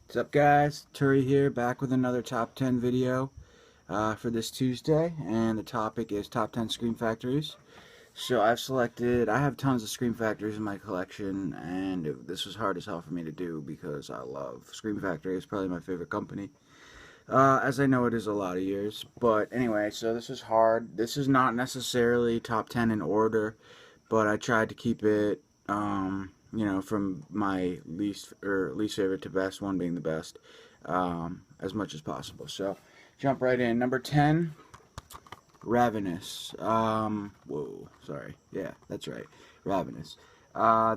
What's up, guys? Turi here, back with another top 10 video for this Tuesday, and the topic is top 10 Scream Factories. So I have tons of Scream Factories in my collection, and this was hard as hell for me to do because I love Scream Factory. It's probably my favorite company. As I know, it is a lot of years, but anyway, so this is hard. This is not necessarily top 10 in order, but I tried to keep it, from my least favorite to best, one being the best, as much as possible. So, jump right in. Number 10, Ravenous. Whoa, sorry. Yeah, that's right. Ravenous.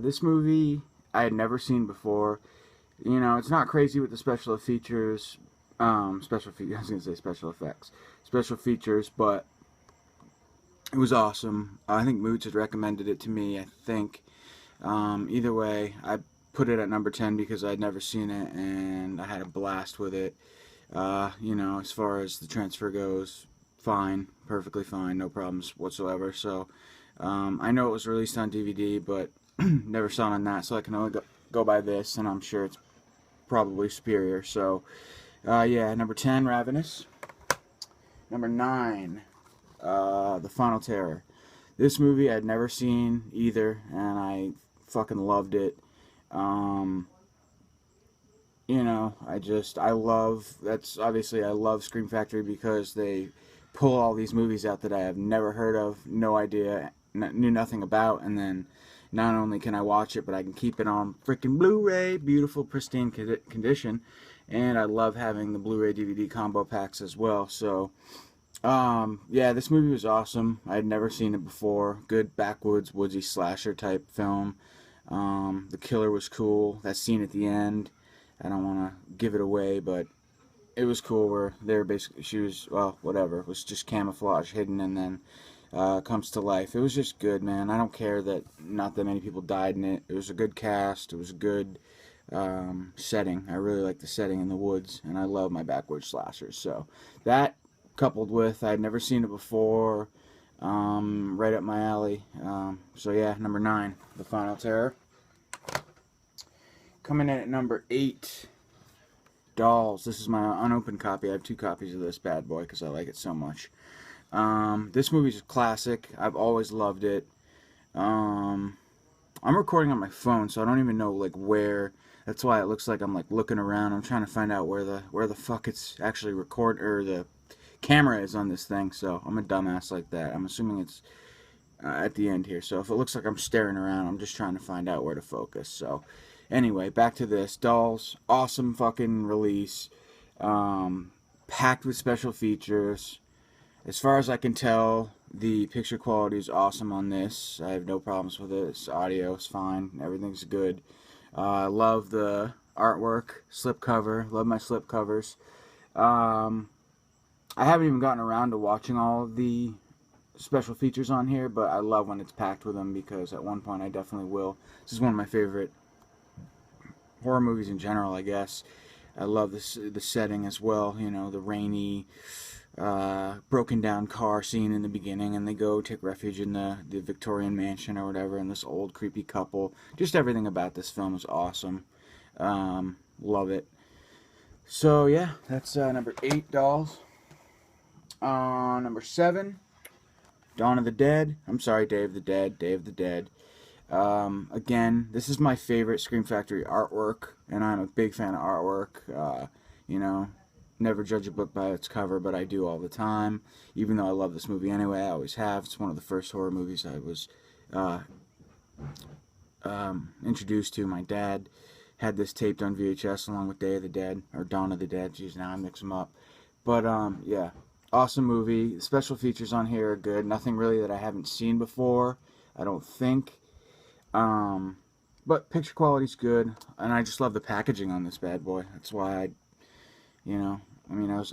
This movie I had never seen before. You know, it's not crazy with the special features. I was gonna say special effects. Special features, but it was awesome. I think Moods had recommended it to me, I think. Either way, I put it at number 10 because I'd never seen it and I had a blast with it. As far as the transfer goes, fine, perfectly fine, no problems whatsoever. So, I know it was released on DVD, but never saw it on that, so I can only go by this, and I'm sure it's probably superior. So, yeah, number 10, Ravenous. Number 9, The Final Terror. This movie I'd never seen either, and I fucking loved it. I love Scream Factory because they pull all these movies out that I have never heard of, no idea, knew nothing about, and then not only can I watch it, but I can keep it on freaking Blu-ray, beautiful, pristine condition, and I love having the Blu-ray DVD combo packs as well. So, yeah, this movie was awesome. I had never seen it before. Good backwoods, woodsy slasher type film. The killer was cool. That scene at the end, I don't want to give it away, but it was cool where they're basically, she was, well, whatever, it was just camouflage hidden and then comes to life. It was just good, man. I don't care that not that many people died in it. It was a good cast. It was a good setting. I really like the setting in the woods, and I love my backwoods slashers. So that, coupled with I'd never seen it before, right up my alley. So yeah, number 9, The Final Terror. Coming in at number 8, Dolls. This is my unopened copy. I have 2 copies of this bad boy because I like it so much. This movie's a classic. I've always loved it. I'm recording on my phone, so I don't even know like where. That's why it looks like I'm like looking around. I'm trying to find out where the fuck it's actually the camera is on this thing. So I'm a dumbass like that. I'm assuming it's at the end here. So if it looks like I'm staring around, I'm just trying to find out where to focus. So anyway, back to this. Dolls, awesome fucking release. Packed with special features. As far as I can tell, the picture quality is awesome on this. I have no problems with it. It's audio is fine. Everything's good. I love the artwork, slipcover. Love my slipcovers. I haven't even gotten around to watching all of the special features on here, but I love when it's packed with them because at one point I definitely will. This is one of my favorite horror movies in general, I guess. I love the setting as well, you know, the rainy, broken down car scene in the beginning, and they go take refuge in the Victorian mansion or whatever, and this old creepy couple. Just everything about this film is awesome. Love it. So yeah, that's number 8, Dolls. Number 7, Dawn of the Dead. I'm sorry, Day of the Dead. Day of the Dead. Again, this is my favorite Scream Factory artwork, and I'm a big fan of artwork. Never judge a book by its cover, but I do all the time. Even though I love this movie anyway, I always have. It's one of the first horror movies I was introduced to. My dad had this taped on VHS along with Day of the Dead, or Dawn of the Dead. Geez, now I mix them up. But, yeah. Awesome movie. The special features on here are good. Nothing really that I haven't seen before, I don't think. But picture quality's good, and I just love the packaging on this bad boy. That's why I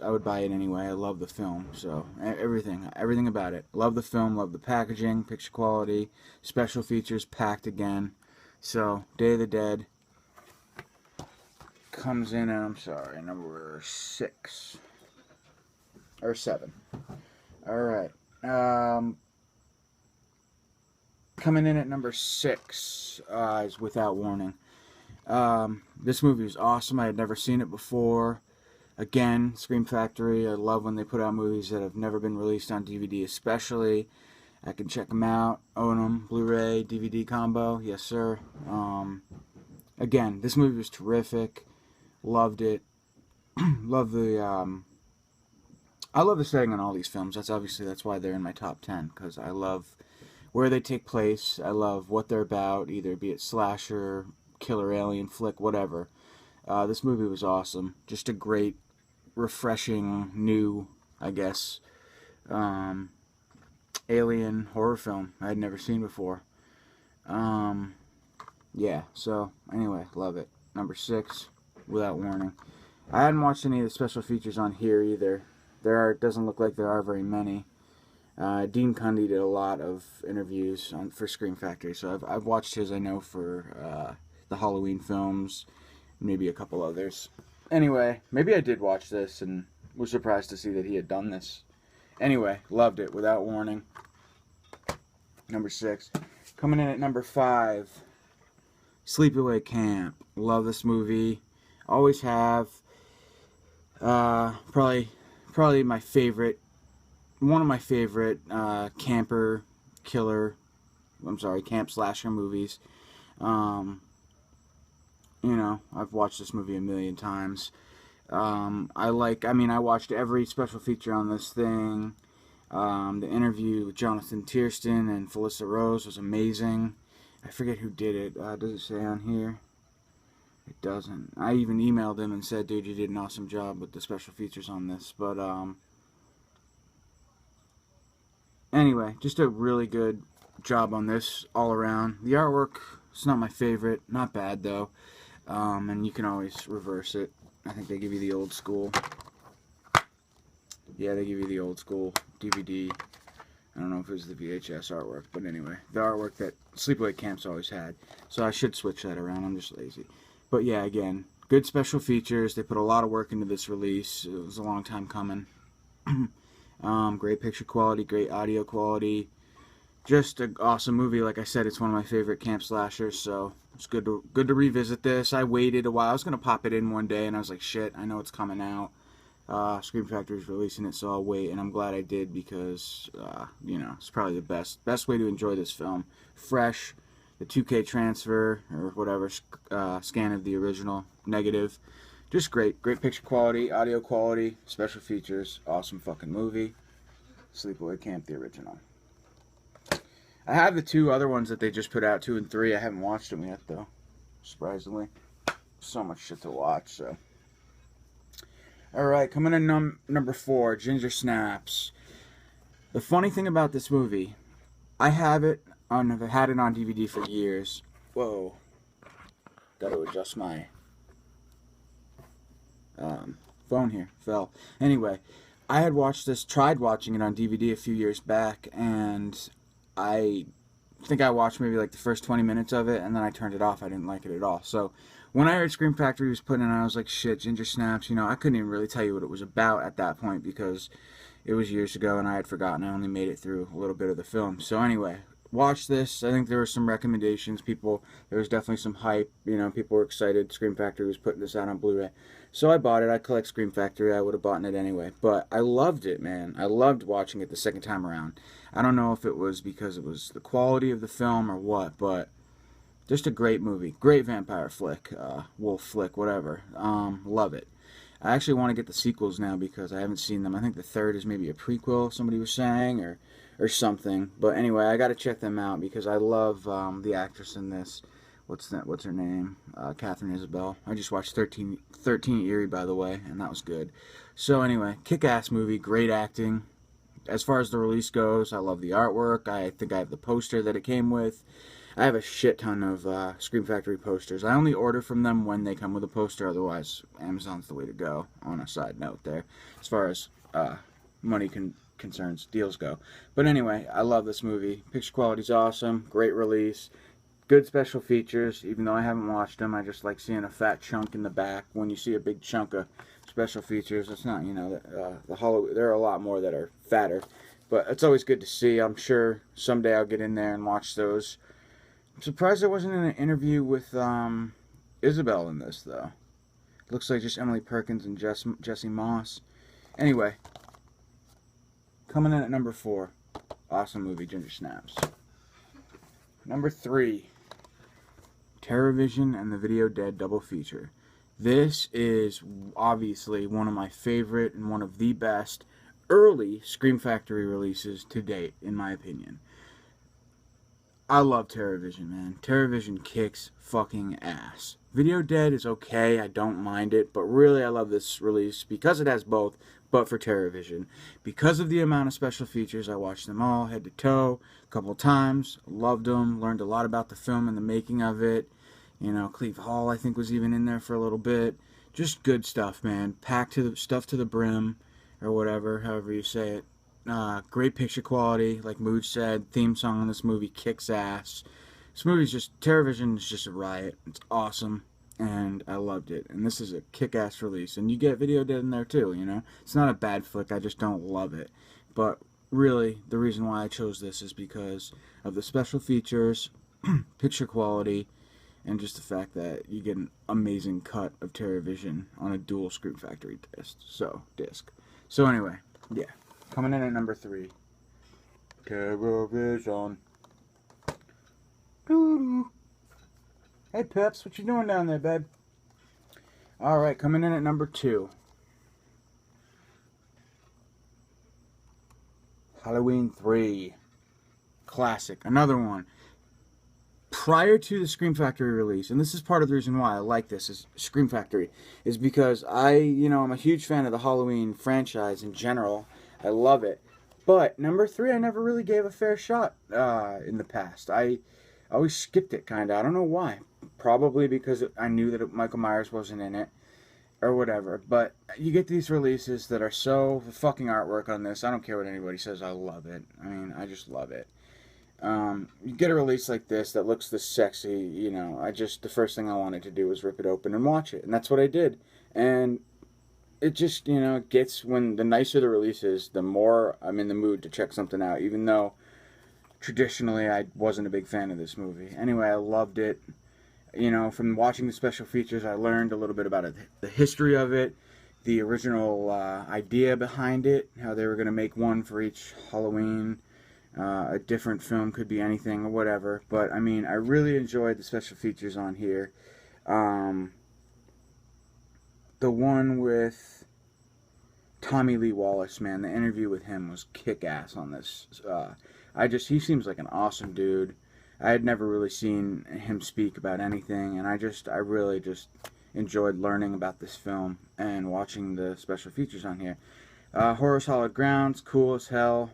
would buy it anyway. I love the film, so everything about it. Love the film, love the packaging, picture quality, special features packed again. So Day of the Dead comes in at, I'm sorry, number 6. Or 7. Alright. Coming in at number 6 is Without Warning. This movie was awesome. I had never seen it before. Again, Scream Factory. I love when they put out movies that have never been released on DVD, especially. I can check them out, own them, Blu-ray, DVD combo. Yes, sir. Again, this movie was terrific. Loved it. Love the I love the setting on all these films. That's why they're in my top 10, because I love where they take place. I love what they're about, either be it slasher, killer alien flick, whatever. This movie was awesome. Just a great, refreshing, new, I guess, alien horror film I had never seen before. Yeah, so anyway, love it. Number 6, Without Warning. I hadn't watched any of the special features on here either. It doesn't look like there are very many. Dean Cundy did a lot of interviews for Scream Factory, so I've watched his, I know, for the Halloween films, maybe a couple others. Anyway, maybe I did watch this and was surprised to see that he had done this. Anyway, loved it, Without Warning. Number 6. Coming in at number 5, Sleepaway Camp. Love this movie. Always have. Probably my favorite, one of my favorite camp slasher movies. You know, I've watched this movie a million times. I watched every special feature on this thing. The interview with Jonathan Tiersten and Felissa Rose was amazing. I forget who did it. Does it say on here? It doesn't. I even emailed him and said, dude, you did an awesome job with the special features on this. But, anyway, just a really good job on this all around. The artwork, it's not my favorite. Not bad, though. And you can always reverse it. I think they give you the old school. Yeah, they give you the old school DVD. I don't know if it was the VHS artwork, but anyway, the artwork that Sleepaway Camp's always had. So I should switch that around. I'm just lazy. But yeah, again, good special features. They put a lot of work into this release. It was a long time coming. Great picture quality, great audio quality. Just an awesome movie. Like I said, it's one of my favorite camp slashers, so it's good to revisit this. I waited a while. I was going to pop it in one day, and I was like, shit, I know it's coming out. Scream Factory's releasing it, so I'll wait, and I'm glad I did because, you know, it's probably the best way to enjoy this film. Fresh, the 2K transfer, or whatever, scan of the original, negative. Just great picture quality, audio quality, special features, awesome fucking movie. Sleepaway Camp, the original. I have the 2 other ones that they just put out, 2 and 3. I haven't watched them yet, though, surprisingly. So much shit to watch, so. Alright, coming in number 4, Ginger Snaps. The funny thing about this movie, I've had it on DVD for years. Whoa. Gotta adjust my phone here. Fell. Anyway, I had tried watching it on DVD a few years back, and I think I watched maybe like the first 20 minutes of it, and then I turned it off. I didn't like it at all. So when I heard Scream Factory was putting it on, I was like, shit, Ginger Snaps. You know, I couldn't even really tell you what it was about at that point because it was years ago and I had forgotten. I only made it through a little bit of the film. So anyway, watch this. I think there were some recommendations. There was definitely some hype. You know, people were excited. Scream Factory was putting this out on Blu-ray. So I bought it. I collect Scream Factory. I would have bought it anyway. But I loved it, man. I loved watching it the second time around. I don't know if it was because it was the quality of the film or what, but just a great movie. Great vampire flick. Wolf flick, whatever. Love it. I actually want to get the sequels now because I haven't seen them. I think the third is maybe a prequel, somebody was saying, or something. But anyway, I got to check them out because I love the actress in this. What's her name? Catherine Isabel. I just watched 13 Eerie, by the way, and that was good. So anyway, kick-ass movie, great acting. As far as the release goes, I love the artwork. I think I have the poster that it came with. I have a shit ton of Scream Factory posters. I only order from them when they come with a poster. Otherwise, Amazon's the way to go, on a side note there, as far as money concerns, deals go. But anyway, I love this movie. Picture quality's awesome. Great release. Good special features. Even though I haven't watched them, I just like seeing a fat chunk in the back. When you see a big chunk of special features, it's not, you know, there are a lot more that are fatter. But it's always good to see. I'm sure someday I'll get in there and watch those. I'm surprised I wasn't in an interview with Isabel in this, though. Looks like just Emily Perkins and Jesse Moss. Anyway, coming in at number 4. Awesome movie, Ginger Snaps. Number 3. TerrorVision and the Video Dead double feature. This is obviously one of my favorite and one of the best early Scream Factory releases to date, in my opinion. I love TerrorVision, man. TerrorVision kicks fucking ass. Video Dead is okay, I don't mind it, but really I love this release because it has both, but for TerrorVision. Because of the amount of special features, I watched them all, head to toe, a couple times, loved them, learned a lot about the film and the making of it. You know, Cleve Hall, I think, was even in there for a little bit. Just good stuff, man. Packed to the stuff to the brim, or whatever, however you say it. Great picture quality, like Mood said. Theme song on this movie kicks ass. This movie's just, TerrorVision is just a riot. It's awesome, and I loved it. And this is a kick-ass release. And you get Video Dead in there too, you know. It's not a bad flick, I just don't love it. But really, the reason why I chose this is because of the special features, picture quality, and just the fact that you get an amazing cut of TerrorVision on a dual Scream Factory disc. So anyway, yeah. Coming in at number 3. TerrorVision. Doo-doo. Hey, Peps, what you doing down there, babe? Alright, coming in at number 2. Halloween 3. Classic. Another one. Prior to the Scream Factory release, and this is part of the reason why I like this, is Scream Factory, is because I'm a huge fan of the Halloween franchise in general. I love it. But number 3, I never really gave a fair shot in the past. I always skipped it, kind of. I don't know why. Probably because I knew that Michael Myers wasn't in it, or whatever. But you get these releases that are so, the fucking artwork on this, I don't care what anybody says, I love it. I mean, I just love it. You get a release like this that looks this sexy, you know, the first thing I wanted to do was rip it open and watch it. And that's what I did. And it just, you know, when the nicer the release is, the more I'm in the mood to check something out, even though traditionally I wasn't a big fan of this movie. Anyway, I loved it. You know, from watching the special features, I learned a little bit about the history of it, the original idea behind it, how they were going to make one for each Halloween. A different film, could be anything or whatever. But, I mean, I really enjoyed the special features on here. The one with Tommy Lee Wallace, man, the interview with him was kick-ass on this. He seems like an awesome dude. I had never really seen him speak about anything, and I really just enjoyed learning about this film and watching the special features on here. Horror's Hallowed Grounds, cool as hell.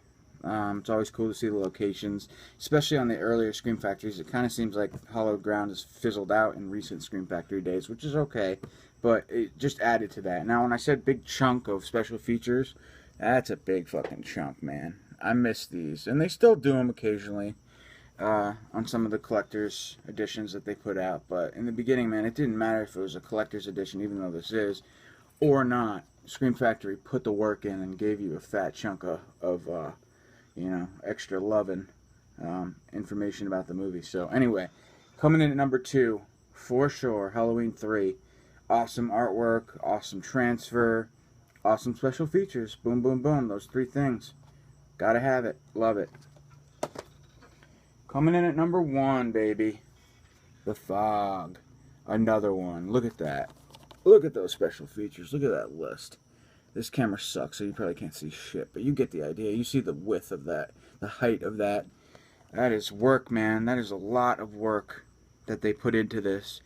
It's always cool to see the locations, especially on the earlier Scream Factories. It kind of seems like Hallowed Ground has fizzled out in recent Scream Factory days, which is okay, but it just added to that. Now, when I said big chunk of special features, that's a big fucking chunk, man. I miss these, and they still do them occasionally on some of the collector's editions that they put out, but in the beginning, man, it didn't matter if it was a collector's edition, even though this is, or not. Scream Factory put the work in and gave you a fat chunk of you know, extra loving information about the movie. So anyway, coming in at number 2, for sure, Halloween 3. Awesome artwork, awesome transfer, awesome special features. Boom, boom, boom. Those 3 things. Gotta have it. Love it. Coming in at number 1, baby. The Fog. Another one. Look at that. Look at those special features. Look at that list. This camera sucks, so you probably can't see shit, but you get the idea. You see the width of that, the height of that. That is work, man. That is a lot of work that they put into this.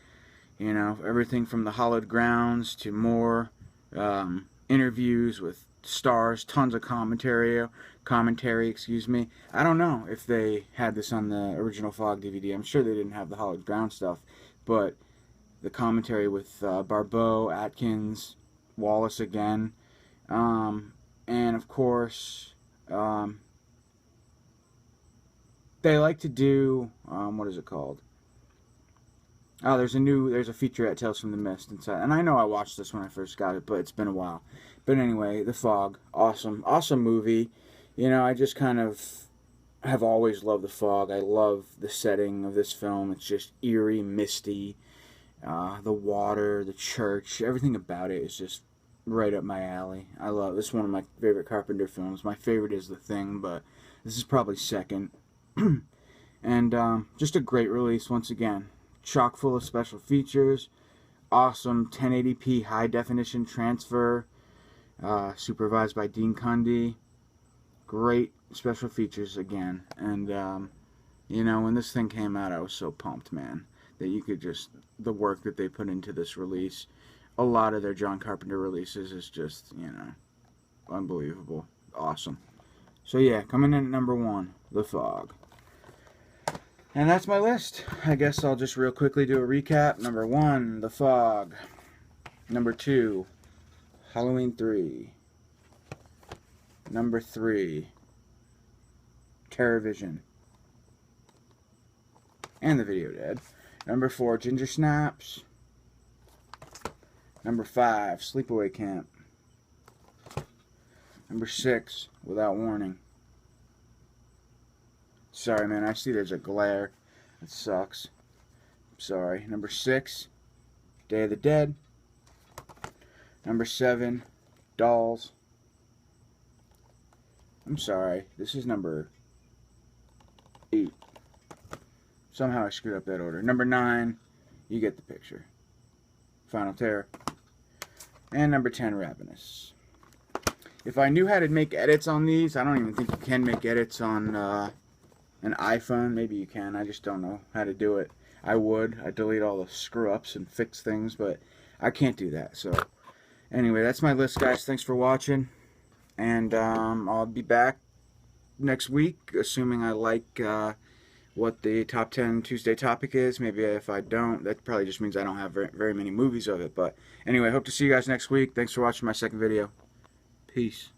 You know, everything from the Hallowed Grounds to more interviews with stars, tons of commentary, excuse me. I don't know if they had this on the original Fog DVD. I'm sure they didn't have the Hallowed Ground stuff, but the commentary with Barbeau, Atkins, Wallace again. And of course, they like to do, what is it called? Oh, there's a featurette, Tales from the Mist inside. And I know I watched this when I first got it, but it's been a while. But anyway, The Fog, awesome movie. You know, I just kind of have always loved The Fog. I love the setting of this film. It's just eerie, misty, The water, the church, everything about it is just right up my alley. I love this. Is one of my favorite Carpenter films. My favorite is The Thing, but this is probably second. And just a great release once again. Chock full of special features. Awesome 1080p high definition transfer. Supervised by Dean Cundy. Great special features again. And you know, when this thing came out, I was so pumped, man, that you could just, the work that they put into this release, a lot of their John Carpenter releases is just, you know, unbelievable. Awesome. So yeah, coming in at number 1, The Fog. And that's my list. I guess I'll just real quickly do a recap. Number 1, The Fog. Number 2, Halloween 3. Number 3, TerrorVision. And the Video Dead. Number 4, Ginger Snaps. Number 5, Sleepaway Camp. Number 6, Without Warning. Sorry, man, I see there's a glare. It sucks. Sorry. Number 6, Day of the Dead. Number 7, Dolls. I'm sorry, this is number 8. Somehow I screwed up that order. Number 9, you get the picture. Final Terror. And number 10, Ravenous. If I knew how to make edits on these, I don't even think you can make edits on an iPhone. Maybe you can, I just don't know how to do it. I would. I'd delete all the screw-ups and fix things, but I can't do that. So, anyway, that's my list, guys. Thanks for watching. And I'll be back next week, assuming I like what the top 10 Tuesday topic is. Maybe if I don't, that probably just means I don't have very many movies of it. But anyway, hope to see you guys next week. Thanks for watching my second video. Peace.